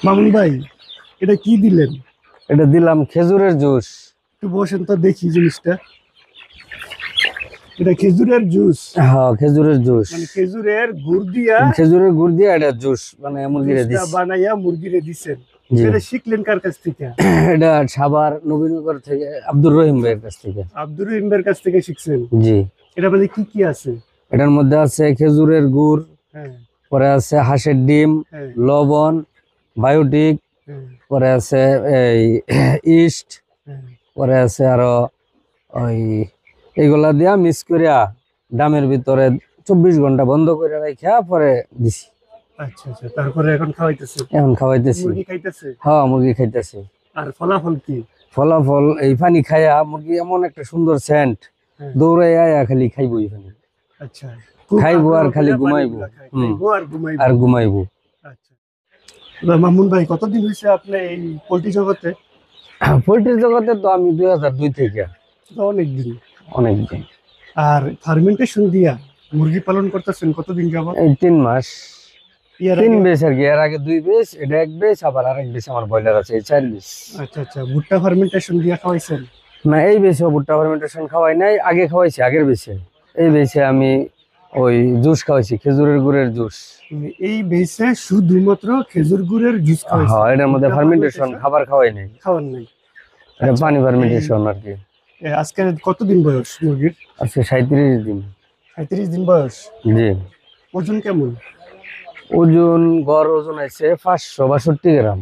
মামুন ভাই, এটা কি দিলেন? এটা দিলাম খেজুরের জুস। একটু বসেন তো দেখি জিনিসটা। এটা খেজুরের জুস? হ্যাঁ, খেজুরের জুস। মানে খেজুরের গুড় দিয়ে এটা জুস মানে মুরগিরে জুসটা দিছি। বানাইয়া মুরগিরে দিছেন। জি। এটা শিখলেন কার কাছ থেকে? এটা সাভার নবীনগর থেকে আব্দুর রহিম ভাইয়ের কাছ থেকে। আব্দুর রহিম ভাইয়ের কাছ থেকে শিখছেন? জি। এটা মানে কি কি আছে? এটার মধ্যে আছে খেজুরের গুড়, হ্যাঁ পরে আছে হাঁসের ডিম, হ্যাঁ লবণ, বায়োটিক, হ্যাঁ পরে আছে এই ইস্ট, হ্যাঁ। পরে আছে আরো ওই এইগুলা দিয়া মিক্স করিয়া ডামের ভিতরে 24 ঘন্টা বন্ধ করে রাখা পরে দিছি। আচ্ছা আচ্ছা, তারপরে এখন খাওয়াইতেছে? এখন খাওয়াইতেছি। মুরগি খাইতেছে? হ্যাঁ, মুরগি খাইতেছে। আর ফলাফল কি? ফলাফল এই পানি খাইয়া মুরগি এমন একটা সুন্দর সেন্ট, হ্যাঁ। দৌড়াই আয়া খালি খাইবো এখানে। আচ্ছা, খাইবো আর খালি ঘুমাইবো। খাইবো আর ঘুমাইবো। আর ঘুমাইবো। আচ্ছা, মামুন ভাই কতদিন হয়েছে আপনি এই পোল্ট্রি জগতে? পোল্ট্রির জগতে তো আমি 2002 থেকে। অনেকদিন। অনেকদিন। আর ফার্মেন্টেশন দিয়া মুরগি পালন করতেছেন কতদিন যাবত? এই 3 মাস। এর 3 আগে? বেশ আর কি। এর আগে 2 বেশ, এটা 1 বেশ, আবার আরেক বেশ আমার ব্রয়লার আছে, এই 4 বেশ। আচ্ছা আচ্ছা, ভুট্টা ফার্মেন্টেশন দিয়া খাওয়াইছেন? না, এই বেশে ভুট্টা ফার্মেন্টেশন খাওয়াই নাই, আগে খাওয়াইছি আগের বেশে। এই বেশে আমি ওই জুস খাওয়াইছি, খেজুরের গুড়ের জুস। এই বেসে শুধুমাত্র খেজুর গুড়ের জুস খাওয়াইছেন? হ্যাঁ, এটার মধ্যে ফার্মেন্টেশন খাবার খাওয়াই নাই। খাওয়ান নাই? এটা পানি ফার্মেন্টেশন আর কি। আজকে কতদিন বয়স মুরগির? আজকে 37 দিন। 37 দিন বয়স? জি। ওজন কেমন? ওজন গড় ওজন আছে 562 গ্রাম।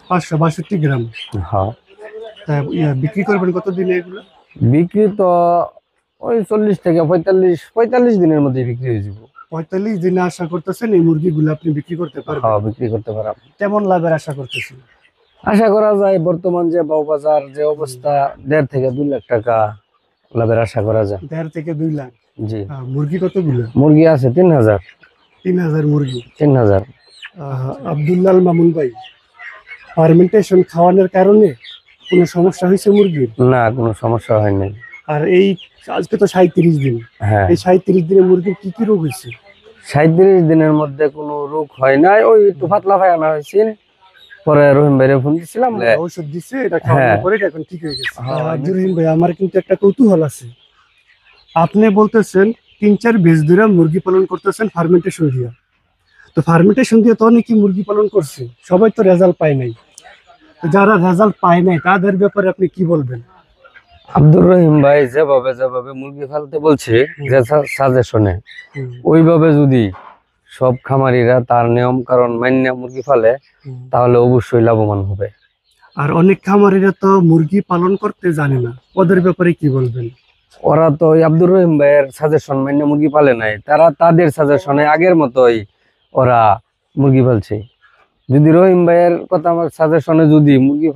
562 গ্রাম? হ্যাঁ। তা বিক্রি করবেন কতদিনে এগুলো? বিক্রি তো ওই 40 থেকে 45 দিনের মধ্যে বিক্রি হয়ে যাবো। 45 দিনে আশা করতেছেন এই মুরগিগুলো আপনি বিক্রি করতে পারবেন? হ্যাঁ, বিক্রি করতে পারব। কেমন লাভের আশা করতেছেন? আশা করা যায় বর্তমান যে বাজার যে অবস্থা, 1.5 থেকে 2 লাখ টাকা লাভের আশা করা যায়। 1.5 থেকে 2 লাখ? জি। মুরগি কতগুলো? মুরগি আছে 3000। 3000 মুরগি? 3000। আব্দুল্লাল মামুন ভাই, ফার্মেন্টেশন খাওয়ানোর কারণে কোনো সমস্যা হয়েছে মুরগির? না, কোনো সমস্যা হয় নাই। আর এই আজকে তো 37 দিন, হ্যাঁ, এই 37 দিনে মুরগির কি কি রোগ হয়েছে? 37 দিনের মধ্যে কোনো রোগ হয় নাই, ওই একটু পাতলা পায়খানা হয়েছিল। পরে রহিম ভাইরে ফোন দিছিলাম, ওষুধ দিছে, এটা খাওয়ানোর পরে এখন ঠিক হয়ে গেছে। রহিম ভাই, আমার কিন্তু একটা কৌতূহল আছে। আপনি বলতেছেন 3-4 বেচ ধরে মুরগি পালন করতেছেন ফার্মেন্টেশন দিয়া। তো ফার্মেন্টেশন দিয়ে তো অনেকেই মুরগি পালন করছে, সবাই তো রেজাল্ট পায় নাই। তো যারা রেজাল্ট পায় নাই তাদের ব্যাপারে আপনি কি বলবেন? আব্দুর রহিম ভাই যেভাবে মুরগি ফালতে বলছে, যে সাজেশনে, ওইভাবে যদি সব খামারিরা তার নিয়ম কারণ মান্য মুরগি ফালে, তাহলে অবশ্যই লাভবান হবে। আর অনেক খামারিরা তো মুরগি পালন করতে জানে না, ওদের ব্যাপারে কি বলবেন? ওরা তো ওই আব্দুর রহিম ভাইয়ের সাজেশন মান্য মুরগি পালে নাই, তারা তাদের সাজেশনে আগের মতোই ওরা মুরগি পালছে। যদি রহিম ভাইয়ের কথা আমার সাজেশনে যদি মুরগি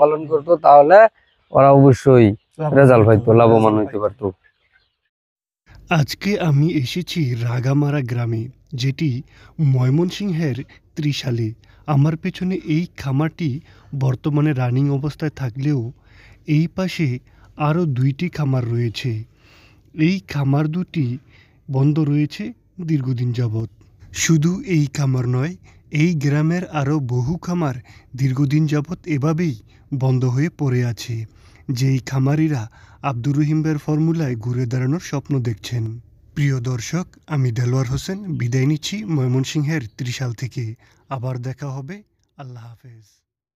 পালন করতো, তাহলে ওরা অবশ্যই রেজাল্ট পাইতো, লাভবান হইতে পারতো। আজকে আমি এসেছি রাগামারা গ্রামে, যেটি ময়মনসিংহের ত্রিশালে। আমার পেছনে এই খামারটি বর্তমানে রানিং অবস্থায় থাকলেও এই পাশে আরও 2টি খামার রয়েছে। এই খামার দুটি বন্ধ রয়েছে দীর্ঘদিন যাবৎ। শুধু এই খামার নয়, এই গ্রামের আরও বহু খামার দীর্ঘদিন যাবৎ এভাবেই বন্ধ হয়ে পড়ে আছে, যেই খামারিরা আব্দুর রহিম ভাইয়ের ফর্মুলায় ঘুরে দাঁড়ানোর স্বপ্ন দেখছেন। প্রিয় দর্শক, আমি দেলোয়ার হোসেন বিদায় নিচ্ছি ময়মনসিংহের ত্রিশাল থেকে। আবার দেখা হবে। আল্লাহ হাফেজ।